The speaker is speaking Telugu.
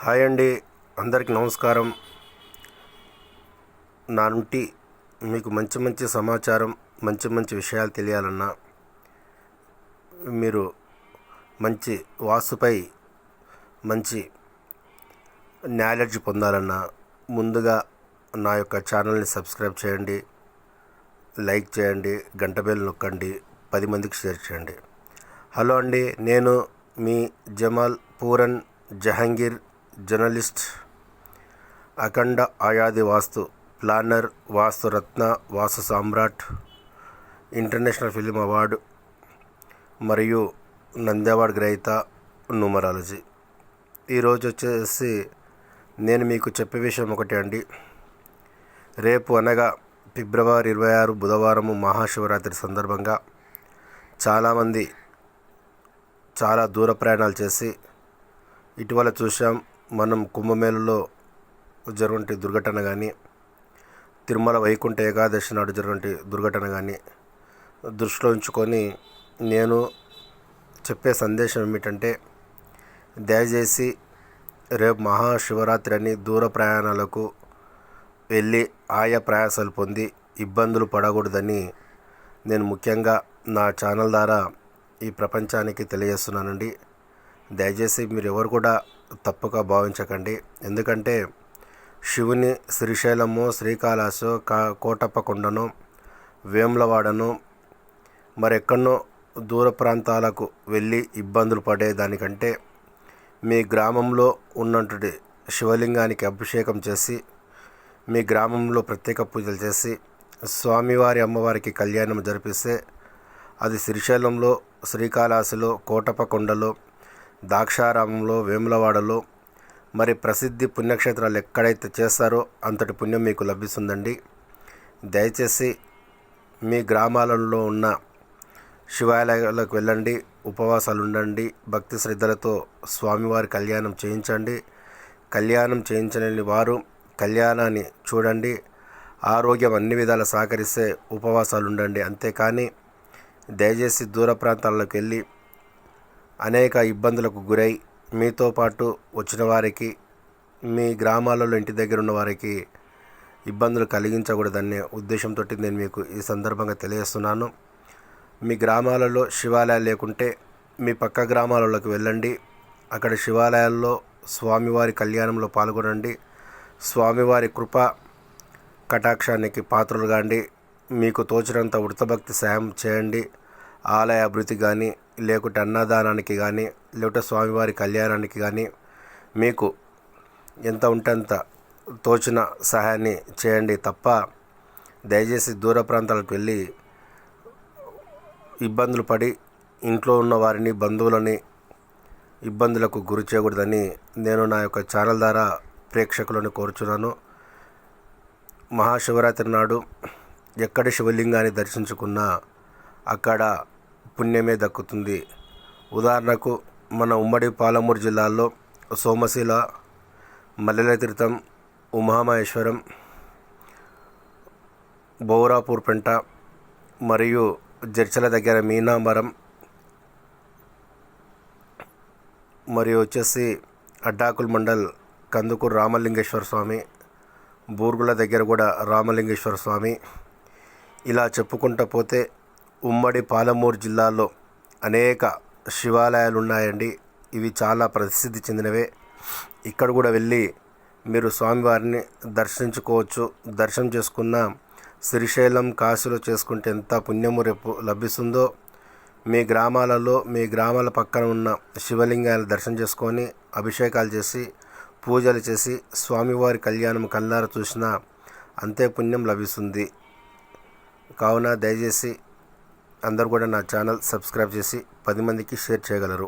హాయ్ అండి, అందరికీ నమస్కారం. నా నుండి మీకు మంచి మంచి సమాచారం, మంచి మంచి విషయాలు తెలియాలన్నా, మీరు మంచి వాస్తుపై మంచి నాలెడ్జ్ పొందాలన్నా ముందుగా నా యొక్క ఛానల్ని సబ్స్క్రైబ్ చేయండి, లైక్ చేయండి, గంట బెల్ నొక్కండి, 10 మందికి షేర్ చేయండి. హలో అండి, నేను మీ జమాల్ పూరన్ జహంగీర్, జర్నలిస్ట్, అఖండ ఆయాది వాస్తు ప్లానర్, వాస్తు రత్న, వాస్తు సామ్రాట్, ఇంటర్నేషనల్ ఫిలిం అవార్డు మరియు నంది అవార్డు గ్రహీత, న్యూమరాలజీ. ఈరోజు వచ్చేసి నేను మీకు చెప్పే విషయం ఒకటే అండి. రేపు అనగా ఫిబ్రవరి 26 బుధవారము మహాశివరాత్రి సందర్భంగా చాలామంది చాలా దూర ప్రయాణాలు చేసి, ఇటీవల చూసాం మనం కుంభమేళలో జరిగిన దుర్ఘటన కానీ, తిరుమల వైకుంఠ ఏకాదశి నాడు జరిగిన దుర్ఘటన కానీ దృష్టిలో ఉంచుకొని నేను చెప్పే సందేశం ఏమిటంటే, దయచేసి రేపు మహాశివరాత్రి అని దూర ప్రయాణాలకు వెళ్ళి ఆయా ప్రయాసాలు పొంది ఇబ్బందులు పడకూడదని నేను ముఖ్యంగా నా ఛానల్ ద్వారా ఈ ప్రపంచానికి తెలియజేస్తున్నానండి. దయచేసి మీరు ఎవరు కూడా తప్పుగా భావించకండి. ఎందుకంటే శివుని శ్రీశైలము, శ్రీకాళహస్తి, కోటప్పకొండను, వేములవాడను, మరెక్కడనో దూర ప్రాంతాలకు వెళ్ళి ఇబ్బందులు పడేదానికంటే మీ గ్రామంలో ఉన్నటువంటి శివలింగానికి అభిషేకం చేసి, మీ గ్రామంలో ప్రత్యేక పూజలు చేసి, స్వామివారి అమ్మవారికి కళ్యాణం జరిపిస్తే అది శ్రీశైలంలో, శ్రీకాళహస్తిలో, కోటప్పకొండలో, ద్రాక్షారామంలో, వేములవాడలో, మరి ప్రసిద్ధి పుణ్యక్షేత్రాలు ఎక్కడైతే చేస్తారో అంతటి పుణ్యం మీకు లభిస్తుందండి. దయచేసి మీ గ్రామాలలో ఉన్న శివాలయాలకు వెళ్ళండి, ఉపవాసాలు ఉండండి, భక్తి శ్రద్ధలతో స్వామివారి కళ్యాణం చేయించండి. కళ్యాణం చేయించలేని వారు కళ్యాణాన్ని చూడండి. ఆరోగ్యం అన్ని విధాలా సహకరిస్తే ఉపవాసాలు ఉండండి. అంతేకాని దయచేసి దూర ప్రాంతాలకు వెళ్ళి అనేక ఇబ్బందులకు గురై మీతో పాటు వచ్చిన వారికి, మీ గ్రామాలలో ఇంటి దగ్గర ఉన్న వారికి ఇబ్బందులు కలిగించకూడదనే ఉద్దేశంతో నేను మీకు ఈ సందర్భంగా తెలియజేస్తున్నాను. మీ గ్రామాలలో శివాలయాలు లేకుంటే మీ పక్క గ్రామాలలోకి వెళ్ళండి. అక్కడ శివాలయాల్లో స్వామివారి కళ్యాణంలో పాల్గొనండి. స్వామివారి కృప కటాక్షానికి పాత్రలు కాండి. మీకు తోచినంత వృతభక్తి సాయం చేయండి. ఆలయ అభివృద్ధి కానీ, లేకుంటే అన్నదానానికి కానీ, లేకుంటే స్వామివారి కళ్యాణానికి కానీ మీకు ఎంత ఉంటే అంత తోచిన సహాయాన్ని చేయండి తప్ప దయచేసి దూర ప్రాంతాలకు వెళ్ళి ఇబ్బందులు పడి ఇంట్లో ఉన్న వారిని, బంధువులని ఇబ్బందులకు గురి చేయకూడదని నేను నా యొక్క ఛానల్ ద్వారా ప్రేక్షకులను కోరుచున్నాను. మహాశివరాత్రి నాడు ఎక్కడి శివలింగాన్ని దర్శించుకున్నా అక్కడ పుణ్యమే దక్కుతుంది. ఉదాహరణకు మన ఉమ్మడి పాలమూరు జిల్లాలో సోమశిల, మల్లెల తీర్థం, ఉమామహేశ్వరం, బౌరాపూర్పేంట మరియు జడ్చల దగ్గర మీనామరం, మరియు వచ్చేసి అడ్డాకుల్ మండల్ కందుకూరు రామలింగేశ్వర స్వామి, బూర్గుల దగ్గర కూడా రామలింగేశ్వర స్వామి, ఇలా చెప్పుకుంటూ పోతే ఉమ్మడి పాలమూరు జిల్లాలో అనేక శివాలయాలు ఉన్నాయండి. ఇవి చాలా ప్రసిద్ధి చెందినవే. ఇక్కడ కూడా వెళ్ళి మీరు స్వామివారిని దర్శించుకోవచ్చు. దర్శనం చేసుకున్న శ్రీశైలం, కాశీలో చేసుకుంటే ఎంత పుణ్యము రేపు లభిస్తుందో, మీ గ్రామాలలో, మీ గ్రామాల పక్కన ఉన్న శివలింగాలను దర్శనం చేసుకొని అభిషేకాలు చేసి, పూజలు చేసి స్వామివారి కళ్యాణం కళ్ళారా చూసినా అంతే పుణ్యం లభిస్తుంది. కావున దయచేసి అందరూ కూడా నా ఛానల్ సబ్స్క్రైబ్ చేసి 10 మందికి షేర్ చేయగలరు.